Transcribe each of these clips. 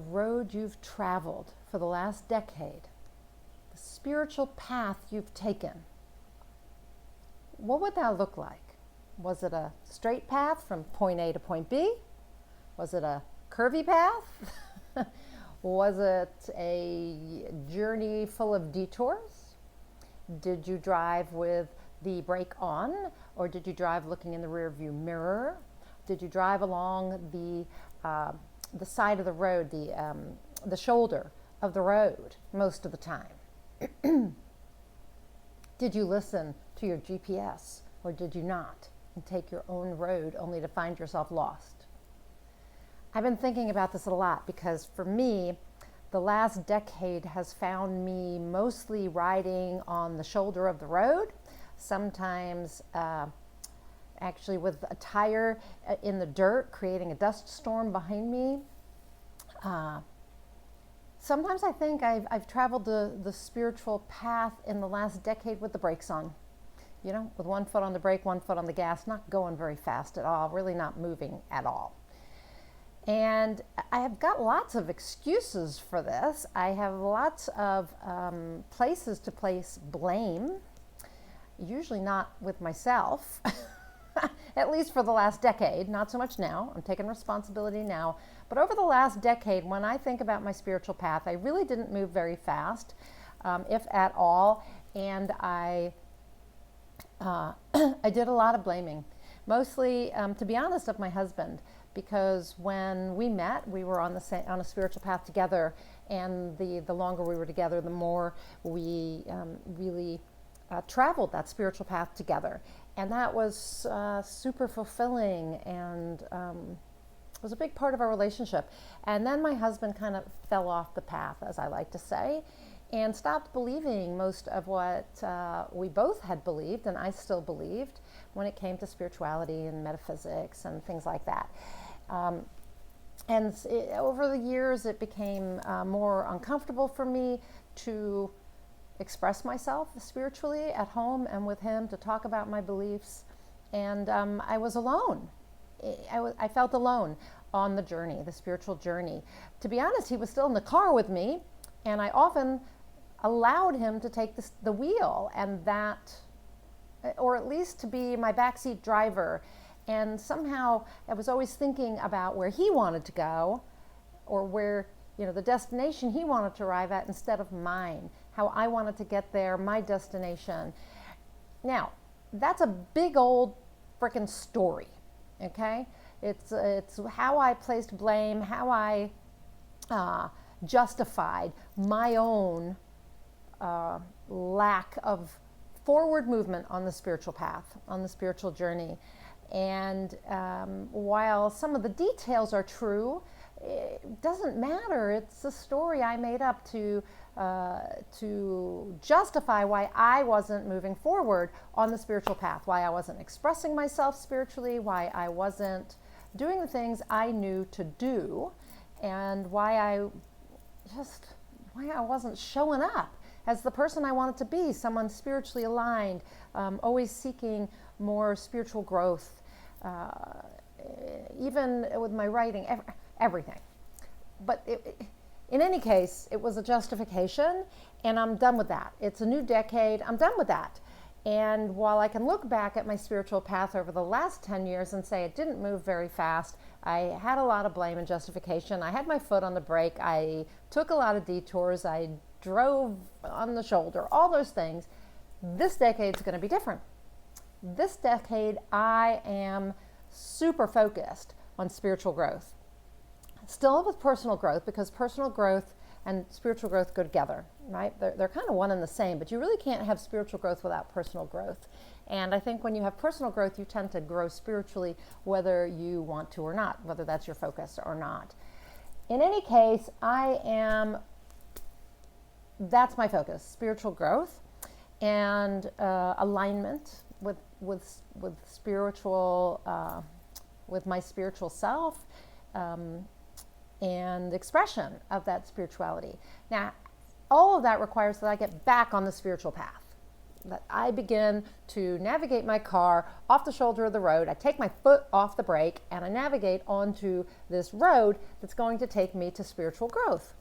road you've traveled for the last decade, the spiritual path you've taken, what would that look like? Was it a straight path from point A to point B? Was it a curvy path? Was it a journey full of detours? Did you drive with the brake on, or did you drive looking in the rear view mirror? Did you drive along the side of the road, the shoulder of the road most of the time? Did you listen to your GPS, or did you not, and take your own road only to find yourself lost? I've been thinking about this a lot because for me, the last decade has found me mostly riding on the shoulder of the road, sometimes actually with a tire in the dirt, creating a dust storm behind me. Sometimes I think I've traveled the spiritual path in the last decade with the brakes on, with one foot on the brake, one foot on the gas, not going very fast at all, really not moving at all. And I have got lots of excuses for this. I have lots of places to place blame, usually not with myself, at least for the last decade, not so much now. I'm taking responsibility now. But over the last decade, when I think about my spiritual path, I really didn't move very fast, if at all. And I did a lot of blaming, mostly, to be honest, of my husband. Because when we met, we were on a spiritual path together, and the longer we were together, the more we really traveled that spiritual path together, and that was super fulfilling, and was a big part of our relationship. And then my husband kind of fell off the path, as I like to say, and stopped believing most of what we both had believed, and I still believed, when it came to spirituality and metaphysics and things like that. Over the years, it became more uncomfortable for me to express myself spiritually at home and with him, to talk about my beliefs. And I was alone. I felt alone on the journey, the spiritual journey. To be honest, he was still in the car with me, and I often allowed him to take the wheel, and that, or at least to be my backseat driver. And somehow I was always thinking about where he wanted to go, or where, the destination he wanted to arrive at instead of mine, how I wanted to get there, my destination. Now, that's a big old frickin' story, okay? It's how I placed blame, how I justified my own lack of forward movement on the spiritual path, on the spiritual journey. And while some of the details are true, it doesn't matter. It's a story I made up to justify why I wasn't moving forward on the spiritual path, why I wasn't expressing myself spiritually, why I wasn't doing the things I knew to do, and why I wasn't showing up as the person I wanted to be, someone spiritually aligned, always seeking more spiritual growth, even with my writing, everything. But in any case, it was a justification, and I'm done with that. It's a new decade. I'm done with that. And while I can look back at my spiritual path over the last 10 years and say it didn't move very fast, I had a lot of blame and justification. I had my foot on the brake. I took a lot of detours. I drove on the shoulder, all those things. This decade's going to be different. This decade, I am super focused on spiritual growth. Still with personal growth, because personal growth and spiritual growth go together, right? They're kind of one and the same, but you really can't have spiritual growth without personal growth. And I think when you have personal growth, you tend to grow spiritually, whether you want to or not, whether that's your focus or not. In any case, that's my focus, spiritual growth and alignment with spiritual, with my spiritual self, and expression of that spirituality. Now, all of that requires that I get back on the spiritual path. that I begin to navigate my car off the shoulder of the road. I take my foot off the brake and I navigate onto this road that's going to take me to spiritual growth.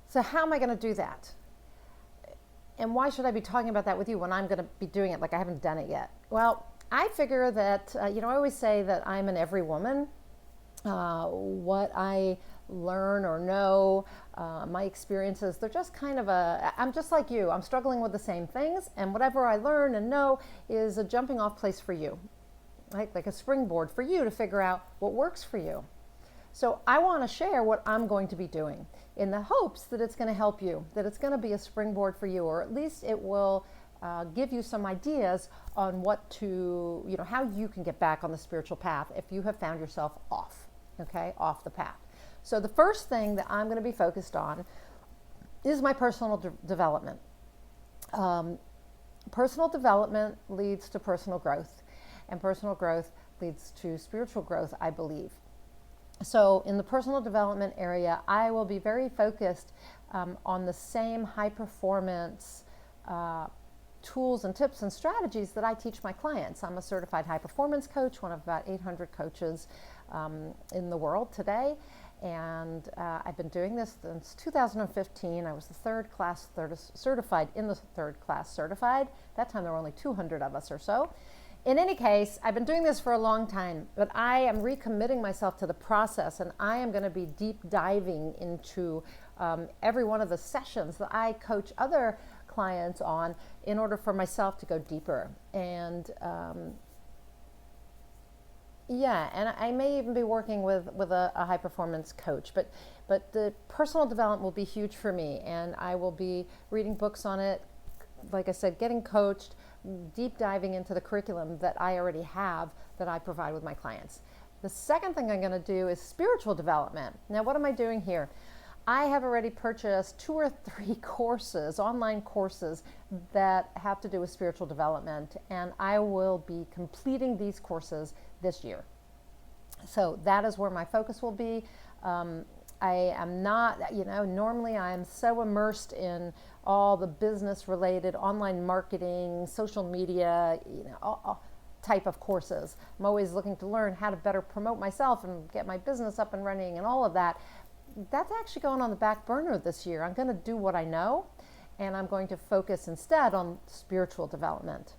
So how am I going to do that? And why should I be talking about that with you when I'm going to be doing it like I haven't done it yet? Well, I figure that, I always say that I'm an every woman. What I learn or know, my experiences, they're just kind of I'm just like you. I'm struggling with the same things, and whatever I learn and know is a jumping off place for you, right? Like a springboard for you to figure out what works for you. So I want to share what I'm going to be doing in the hopes that it's going to help you, that it's going to be a springboard for you, or at least it will give you some ideas on what to, how you can get back on the spiritual path if you have found yourself off the path. So the first thing that I'm going to be focused on is my personal development. Personal development leads to personal growth, and personal growth leads to spiritual growth, I believe. So in the personal development area, I will be very focused on the same high performance tools and tips and strategies that I teach my clients. I'm a certified high performance coach, one of about 800 coaches in the world today. And I've been doing this since 2015. I was the third class certified. That time there were only 200 of us or so. In any case, I've been doing this for a long time, but I am recommitting myself to the process, and I am going to be deep diving into every one of the sessions that I coach other clients on in order for myself to go deeper. And and I may even be working with a high performance coach, but the personal development will be huge for me, and I will be reading books on it, like I said, getting coached, deep diving into the curriculum that I already have that I provide with my clients. The second thing I'm going to do is spiritual development. Now, what am I doing here? I have already purchased 2 or 3 courses, online courses that have to do with spiritual development, and I will be completing these courses this year. So that is where my focus will be. I am not, normally I am so immersed in all the business related online marketing, social media, all type of courses. I'm always looking to learn how to better promote myself and get my business up and running and all of that. That's actually going on the back burner this year. I'm going to do what I know, and I'm going to focus instead on spiritual development.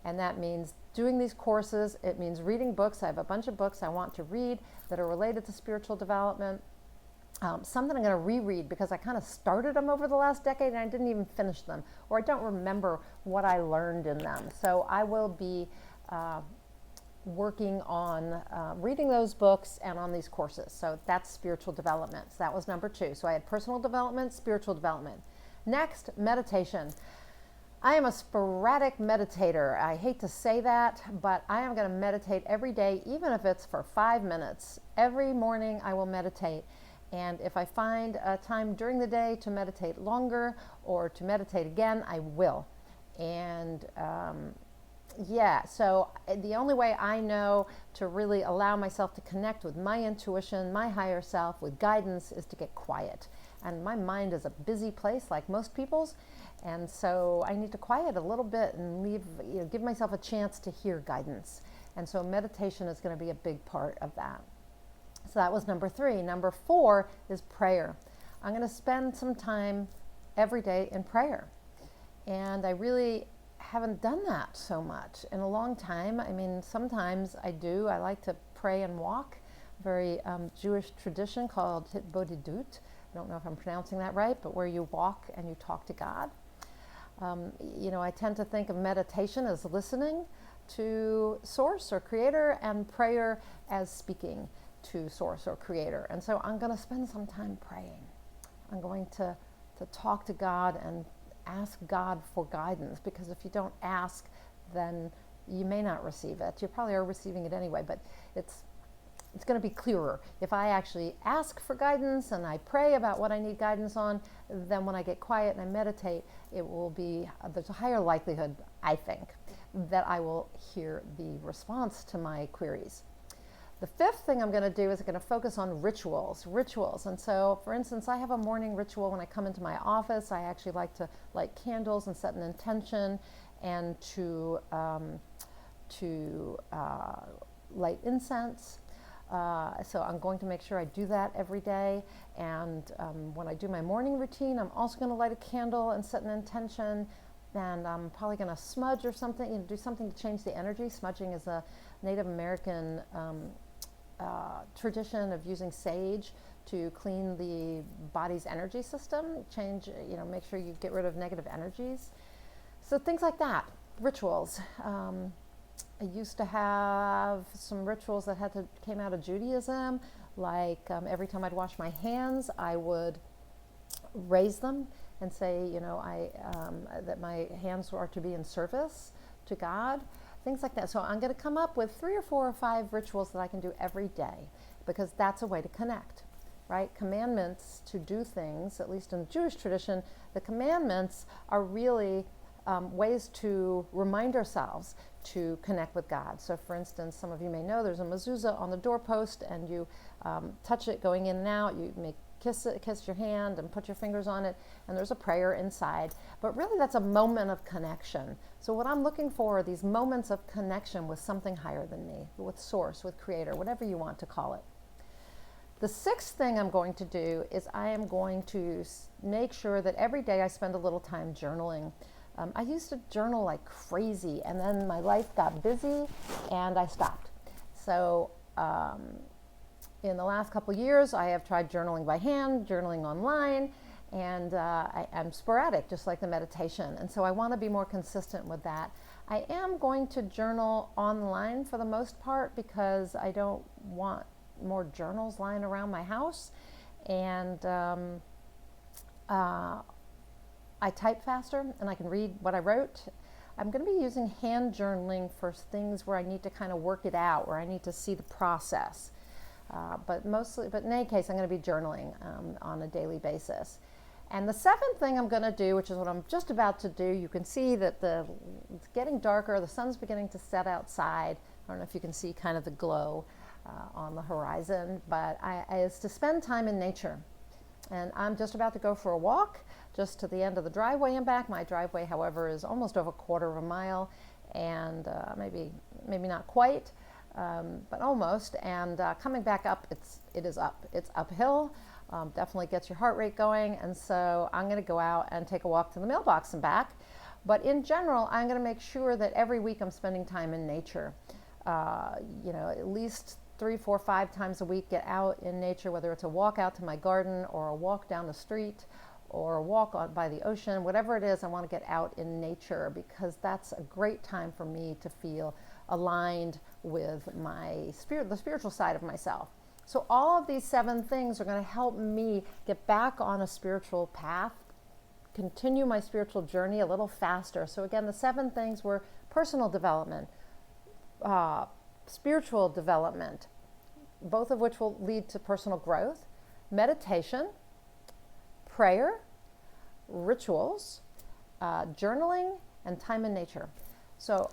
And that means doing these courses. It means reading books. I have a bunch of books I want to read that are related to spiritual development. Some that I'm going to reread because I kind of started them over the last decade and I didn't even finish them, or I don't remember what I learned in them. So I will be working on reading those books and on these courses. So that's spiritual development. So that was number 2. So I had personal development, spiritual development. Next, meditation. I am a sporadic meditator. I hate to say that, but I am going to meditate every day, even if it's for 5 minutes. Every morning I will meditate. And if I find a time during the day to meditate longer or to meditate again, I will. And so the only way I know to really allow myself to connect with my intuition, my higher self, with guidance, is to get quiet. And my mind is a busy place like most people's. And so I need to quiet a little bit and give myself a chance to hear guidance. And so meditation is going to be a big part of that. So that was number 3. Number 4 is prayer. I'm going to spend some time every day in prayer. And I really haven't done that so much in a long time. I mean, sometimes I do. I like to pray and walk. Very Jewish tradition called hitbodedut. I don't know if I'm pronouncing that right, but where you walk and you talk to God. I tend to think of meditation as listening to Source or Creator, and prayer as speaking to Source or Creator. And so I'm going to spend some time praying. I'm going to talk to God and ask God for guidance, because if you don't ask, then you may not receive it. You probably are receiving it anyway, but it's going to be clearer if I actually ask for guidance and I pray about what I need guidance on. Then when I get quiet and I meditate, it will be, there's a higher likelihood, I think, that I will hear the response to my queries. The fifth thing I'm going to do is I'm going to focus on rituals. And so, for instance, I have a morning ritual when I come into my office. I actually like to light candles and set an intention, and to light incense. So I'm going to make sure I do that every day. And when I do my morning routine, I'm also going to light a candle and set an intention. And I'm probably going to smudge or something, do something to change the energy. Smudging is a Native American tradition of using sage to clean the body's energy system, make sure you get rid of negative energies. So things like that, rituals. I used to have some rituals that came out of Judaism, like every time I'd wash my hands, I would raise them and say, that my hands are to be in service to God. Things like that. So I'm going to come up with 3 or 4 or 5 rituals that I can do every day, because that's a way to connect, right? Commandments to do things, at least in the Jewish tradition, the commandments are really ways to remind ourselves to connect with God. So for instance, some of you may know there's a mezuzah on the doorpost, and you touch it going in and out. You may kiss your hand and put your fingers on it, and there's a prayer inside. But really that's a moment of connection. So what I'm looking for are these moments of connection with something higher than me, with source, with creator, whatever you want to call it. The 6th thing I'm going to do is I am going to make sure that every day I spend a little time journaling. I used to journal like crazy, and then my life got busy and I stopped. So in the last couple years, I have tried journaling by hand, journaling online, and I'm sporadic, just like the meditation. And so I want to be more consistent with that. I am going to journal online for the most part, because I don't want more journals lying around my house. And I type faster, and I can read what I wrote. I'm going to be using hand journaling for things where I need to kind of work it out, where I need to see the process. But in any case, I'm going to be journaling on a daily basis. And the 7th thing I'm going to do, which is what I'm just about to do, you can see that it's getting darker, the sun's beginning to set outside. I don't know if you can see kind of the glow on the horizon, but is to spend time in nature. And I'm just about to go for a walk just to the end of the driveway and back. My driveway, however, is almost over a quarter of a mile, and maybe not quite, but almost. And coming back up, it's uphill. Definitely gets your heart rate going. And so I'm going to go out and take a walk to the mailbox and back. But in general, I'm going to make sure that every week I'm spending time in nature. At least 3, 4, 5 times a week, get out in nature, whether it's a walk out to my garden or a walk down the street or a walk by the ocean, whatever it is, I want to get out in nature, because that's a great time for me to feel aligned with the spiritual side of myself. So all of these 7 things are going to help me get back on a spiritual path, continue my spiritual journey a little faster. So again, the 7 things were personal development, spiritual development, both of which will lead to personal growth, meditation, prayer, rituals, journaling, and time in nature. So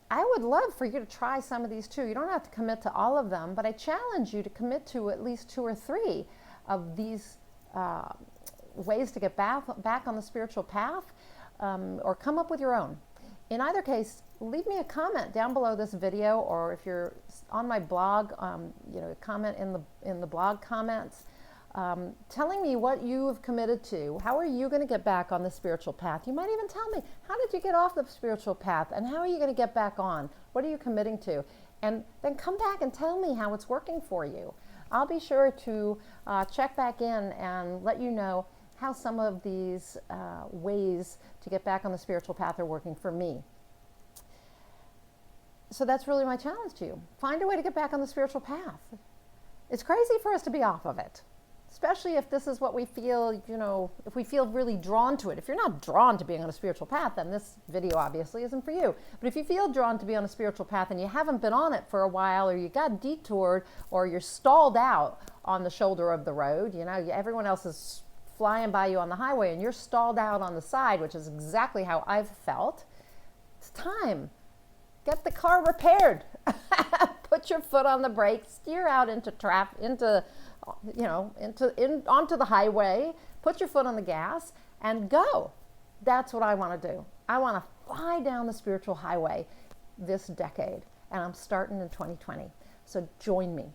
I would love for you to try some of these too. You don't have to commit to all of them, but I challenge you to commit to at least 2 or 3 of these ways to get back on the spiritual path, or come up with your own. In either case, leave me a comment down below this video, or if you're on my blog, comment in the blog comments, telling me what you have committed to. How are you going to get back on the spiritual path? You might even tell me, how did you get off the spiritual path, and how are you going to get back on? What are you committing to? And then come back and tell me how it's working for you. I'll be sure to check back in and let you know how some of these ways to get back on the spiritual path are working for me. So that's really my challenge to you. Find a way to get back on the spiritual path. It's crazy for us to be off of it, especially if this is what we feel, if we feel really drawn to it. If you're not drawn to being on a spiritual path, then this video obviously isn't for you. But if you feel drawn to be on a spiritual path and you haven't been on it for a while, or you got detoured, or you're stalled out on the shoulder of the road, everyone else is flying by you on the highway and you're stalled out on the side, which is exactly how I've felt. It's time. Get the car repaired. put your foot on the brake, steer out into onto the highway, put your foot on the gas and go. That's what I want to do. I want to fly down the spiritual highway this decade, and I'm starting in 2020. So join me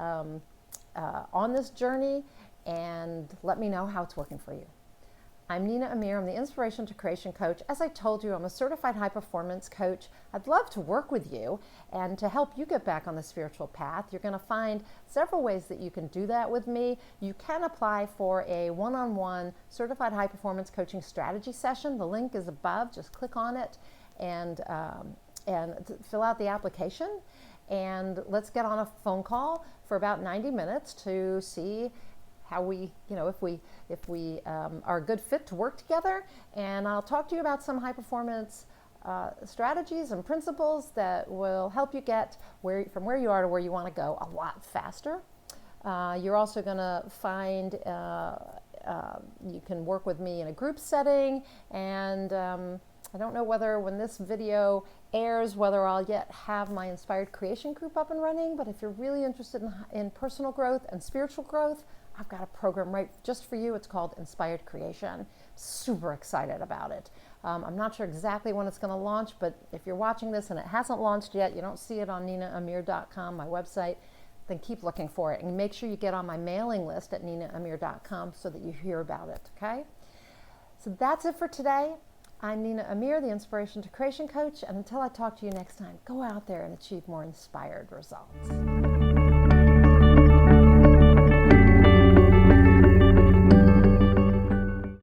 on this journey and let me know how it's working for you. I'm Nina Amir. I'm the Inspiration to Creation Coach. As I told you, I'm a certified high performance coach. I'd love to work with you and to help you get back on the spiritual path. You're going to find several ways that you can do that with me. You can apply for a one-on-one certified high performance coaching strategy session. The link is above. Just click on it and fill out the application. And let's get on a phone call for about 90 minutes to see how we, if we are a good fit to work together. And I'll talk to you about some high performance strategies and principles that will help you get from where you are to where you want to go a lot faster. You're also going to find you can work with me in a group setting, and I don't know whether when this video airs whether I'll yet have my Inspired Creation group up and running, but if you're really interested in personal growth and spiritual growth, I've got a program right just for you. It's called Inspired Creation. Super excited about it. I'm not sure exactly when it's going to launch, but if you're watching this and it hasn't launched yet, you don't see it on ninaamir.com, my website, then keep looking for it. And make sure you get on my mailing list at ninaamir.com so that you hear about it, okay? So that's it for today. I'm Nina Amir, the Inspiration to Creation Coach, and until I talk to you next time, go out there and achieve more inspired results.